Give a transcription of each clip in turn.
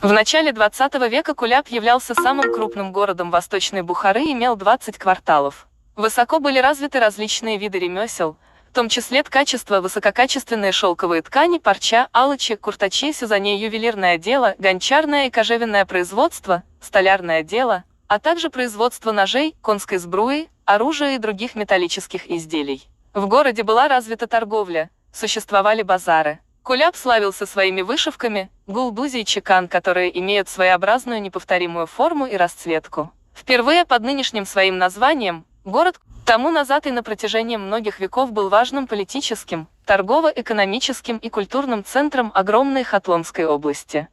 В начале 20 века Куляб являлся самым крупным городом Восточной Бухары и имел 20 кварталов. Высоко были развиты различные виды ремесел, в том числе ткачество, высококачественные шелковые ткани, парча, алычи, куртачи, сюзанье, ювелирное дело, гончарное и кожевенное производство, столярное дело, а также производство ножей, конской сбруи, оружия и других металлических изделий. В городе была развита торговля, существовали базары. Куляб славился своими вышивками, гулдузи и чекан, которые имеют своеобразную неповторимую форму и расцветку. Впервые под нынешним своим названием город тому назад и на протяжении многих веков был важным политическим, торгово-экономическим и культурным центром огромной Хатлонской области.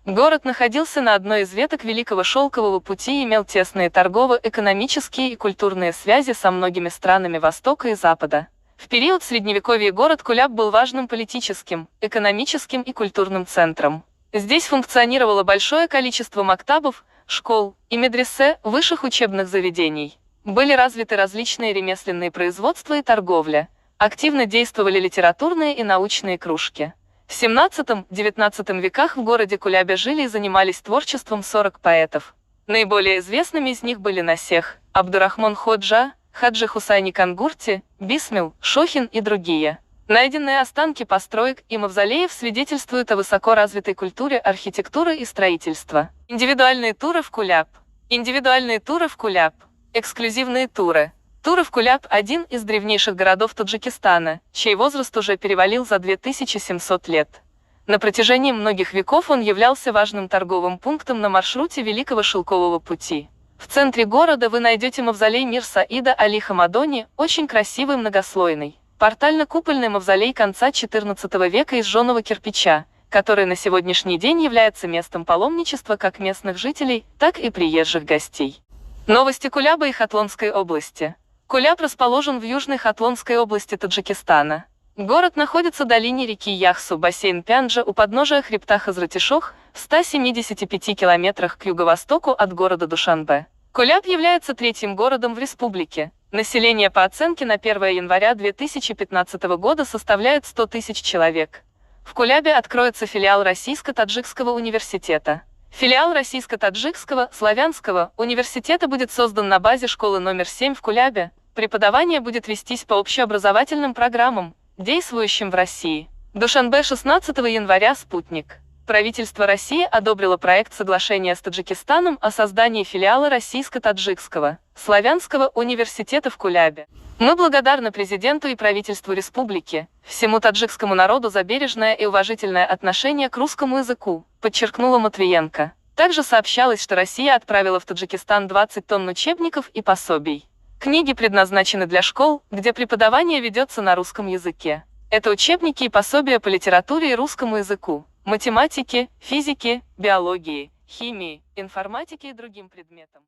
Город находился на одной из веток Великого Шелкового пути и имел тесные торгово-экономические и культурные связи со многими странами Востока и Запада. В период Средневековья город Куляб был важным политическим, экономическим и культурным центром. Здесь функционировало большое количество мактабов, школ и медресе, высших учебных заведений. Были развиты различные ремесленные производства и торговля. Активно действовали литературные и научные кружки. В XVII-XIX веках в городе Кулябе жили и занимались творчеством 40 поэтов. Наиболее известными из них были Насех, Абдурахман Ходжа, Хаджи Хусайни Кангурти, Бисмил, Шохин и другие. Найденные останки построек и мавзолеев свидетельствуют о высоко развитой культуре архитектуры и строительства. Индивидуальные туры в Куляб. Индивидуальные туры в Куляб. Эксклюзивные туры. Туры в Куляб – один из древнейших городов Таджикистана, чей возраст уже перевалил за 2700 лет. На протяжении многих веков он являлся важным торговым пунктом на маршруте Великого Шелкового пути. В центре города вы найдете мавзолей Мир Саида Али Хамадони, очень красивый многослойный. Портально-купольный мавзолей конца XIV века из жженого кирпича, который на сегодняшний день является местом паломничества как местных жителей, так и приезжих гостей. Новости Куляба и Хатлонской области. Куляб расположен в Южной Хатлонской области Таджикистана. Город находится в долине реки Яхсу, бассейн Пянджа, у подножия хребта Хазратишох, в 175 километрах к юго-востоку от города Душанбе. Куляб является третьим городом в республике. Население по оценке на 1 января 2015 года составляет 100 тысяч человек. В Кулябе откроется филиал Российско-Таджикского университета. Филиал Российско-Таджикского, Славянского университета будет создан на базе школы номер 7 в Кулябе. Преподавание будет вестись по общеобразовательным программам, действующим в России. Душанбе, 16 января. Спутник. Правительство России одобрило проект соглашения с Таджикистаном о создании филиала Российско-Таджикского, Славянского университета в Кулябе. Мы благодарны президенту и правительству республики, всему таджикскому народу за бережное и уважительное отношение к русскому языку, подчеркнула Матвиенко. Также сообщалось, что Россия отправила в Таджикистан 20 тонн учебников и пособий. Книги предназначены для школ, где преподавание ведется на русском языке. Это учебники и пособия по литературе и русскому языку, математике, физике, биологии, химии, информатике и другим предметам.